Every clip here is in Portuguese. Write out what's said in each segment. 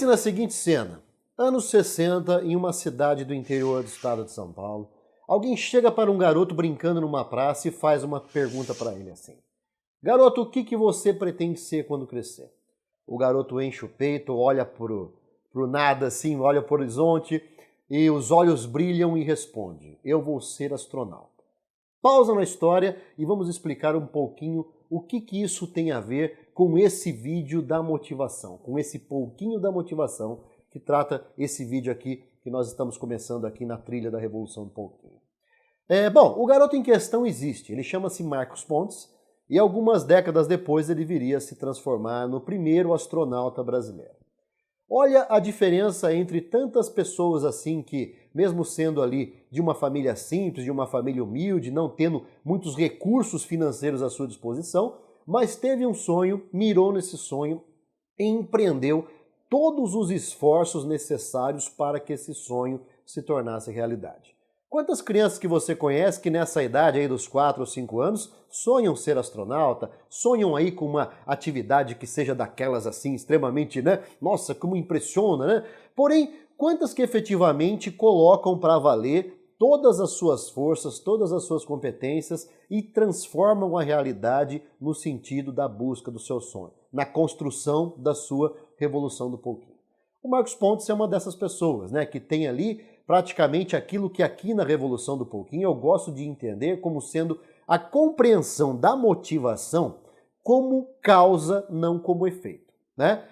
Pense na seguinte cena. Anos 60, em uma cidade do interior do estado de São Paulo, alguém chega para um garoto brincando numa praça e faz uma pergunta para ele assim. Garoto, o que você pretende ser quando crescer? O garoto enche o peito, olha pro nada assim, olha pro horizonte e os olhos brilham e responde, eu vou ser astronauta. Pausa na história e vamos explicar um pouquinho o que isso tem a ver com esse vídeo da motivação, com esse pouquinho da motivação que trata esse vídeo aqui que nós estamos começando aqui na trilha da Revolução do Pouquinho. Bom, o garoto em questão existe, ele chama-se Marcos Pontes e algumas décadas depois ele viria a se transformar no primeiro astronauta brasileiro. Olha a diferença entre tantas pessoas assim que, mesmo sendo ali de uma família simples, de uma família humilde, não tendo muitos recursos financeiros à sua disposição, mas teve um sonho, mirou nesse sonho e empreendeu todos os esforços necessários para que esse sonho se tornasse realidade. Quantas crianças que você conhece que nessa idade aí dos 4 ou 5 anos sonham ser astronauta, sonham aí com uma atividade que seja daquelas assim extremamente, né? Nossa, como impressiona, né? Porém, quantas que efetivamente colocam para valer todas as suas forças, todas as suas competências e transformam a realidade no sentido da busca do seu sonho, na construção da sua revolução do pouquinho. O Marcos Pontes é uma dessas pessoas, né, que tem ali praticamente aquilo que aqui na Revolução do Pouquinho eu gosto de entender como sendo a compreensão da motivação como causa, não como efeito, né?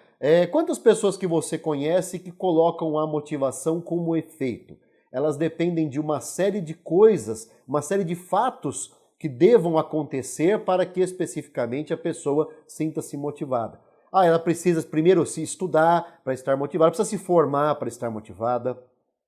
Quantas pessoas que você conhece que colocam a motivação como efeito? Elas dependem de uma série de coisas, uma série de fatos que devam acontecer para que especificamente a pessoa sinta-se motivada. Ela precisa primeiro se estudar para estar motivada, precisa se formar para estar motivada,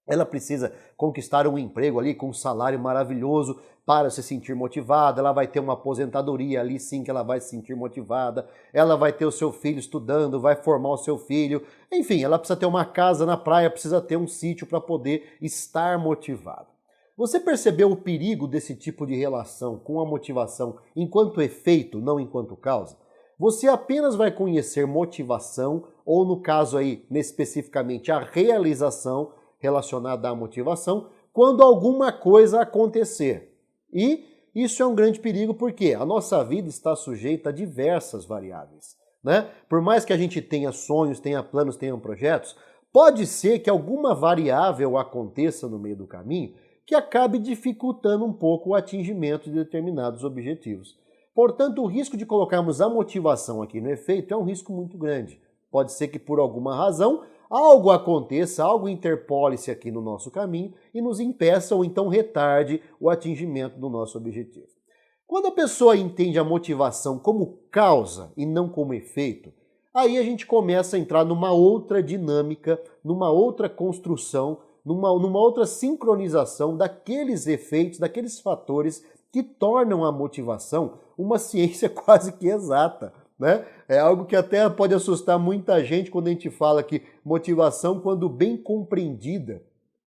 ela precisa conquistar um emprego ali com um salário maravilhoso para se sentir motivada, ela vai ter uma aposentadoria ali sim que ela vai se sentir motivada, ela vai ter o seu filho estudando, vai formar o seu filho, enfim, ela precisa ter uma casa na praia, precisa ter um sítio para poder estar motivada. Você percebeu o perigo desse tipo de relação com a motivação enquanto efeito, não enquanto causa? Você apenas vai conhecer motivação, ou no caso aí, especificamente a realização relacionada à motivação, quando alguma coisa acontecer. E isso é um grande perigo porque a nossa vida está sujeita a diversas variáveis, né? Por mais que a gente tenha sonhos, tenha planos, tenha projetos, pode ser que alguma variável aconteça no meio do caminho que acabe dificultando um pouco o atingimento de determinados objetivos. Portanto, o risco de colocarmos a motivação aqui no efeito é um risco muito grande. Pode ser que por alguma razão algo aconteça, algo interpole-se aqui no nosso caminho e nos impeça ou então retarde o atingimento do nosso objetivo. Quando a pessoa entende a motivação como causa e não como efeito, aí a gente começa a entrar numa outra dinâmica, numa outra construção, numa outra sincronização daqueles efeitos, daqueles fatores que tornam a motivação uma ciência quase que exata, né? É algo que até pode assustar muita gente quando a gente fala que motivação, quando bem compreendida,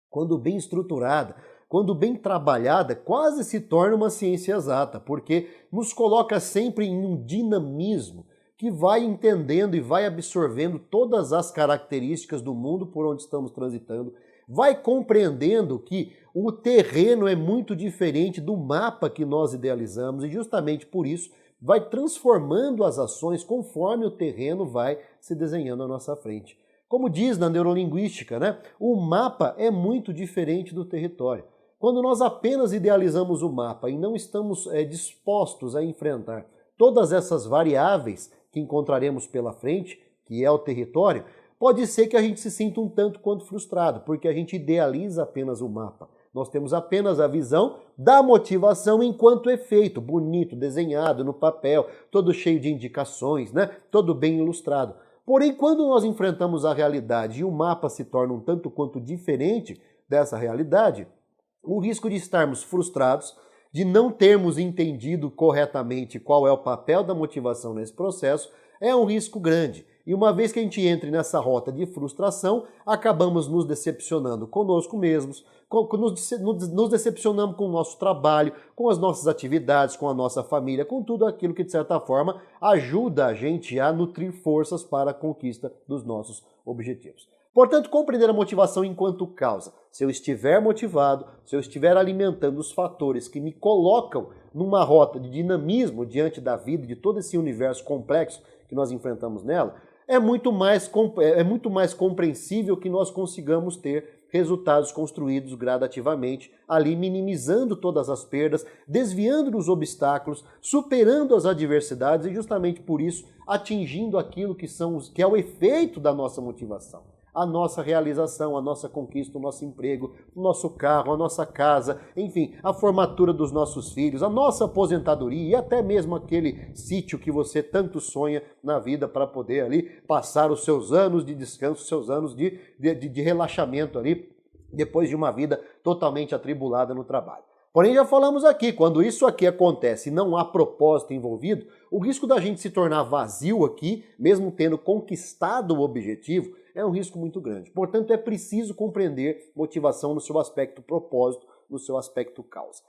quando bem estruturada, quando bem trabalhada, quase se torna uma ciência exata, porque nos coloca sempre em um dinamismo que vai entendendo e vai absorvendo todas as características do mundo por onde estamos transitando, vai compreendendo que o terreno é muito diferente do mapa que nós idealizamos e justamente por isso vai transformando as ações conforme o terreno vai se desenhando à nossa frente. Como diz na neurolinguística, né? O mapa é muito diferente do território. Quando nós apenas idealizamos o mapa e não estamos dispostos a enfrentar todas essas variáveis que encontraremos pela frente, que é o território, pode ser que a gente se sinta um tanto quanto frustrado, porque a gente idealiza apenas o mapa. Nós temos apenas a visão da motivação enquanto efeito, bonito, desenhado no papel, todo cheio de indicações, né? Todo bem ilustrado. Porém, quando nós enfrentamos a realidade e o mapa se torna um tanto quanto diferente dessa realidade, o risco de estarmos frustrados, de não termos entendido corretamente qual é o papel da motivação nesse processo, é um risco grande. E uma vez que a gente entre nessa rota de frustração, acabamos nos decepcionando conosco mesmos, nos decepcionamos com o nosso trabalho, com as nossas atividades, com a nossa família, com tudo aquilo que, de certa forma, ajuda a gente a nutrir forças para a conquista dos nossos objetivos. Portanto, compreender a motivação enquanto causa. Se eu estiver motivado, se eu estiver alimentando os fatores que me colocam numa rota de dinamismo diante da vida, de todo esse universo complexo que nós enfrentamos nela, é muito mais compreensível que nós consigamos ter resultados construídos gradativamente, ali minimizando todas as perdas, desviando dos obstáculos, superando as adversidades e justamente por isso atingindo aquilo que é o efeito da nossa motivação. A nossa realização, a nossa conquista, o nosso emprego, o nosso carro, a nossa casa, enfim, a formatura dos nossos filhos, a nossa aposentadoria e até mesmo aquele sítio que você tanto sonha na vida para poder ali passar os seus anos de descanso, os seus anos de relaxamento ali, depois de uma vida totalmente atribulada no trabalho. Porém, já falamos aqui, quando isso aqui acontece e não há propósito envolvido, o risco da gente se tornar vazio aqui, mesmo tendo conquistado o objetivo, é um risco muito grande. Portanto, é preciso compreender motivação no seu aspecto propósito, no seu aspecto causa.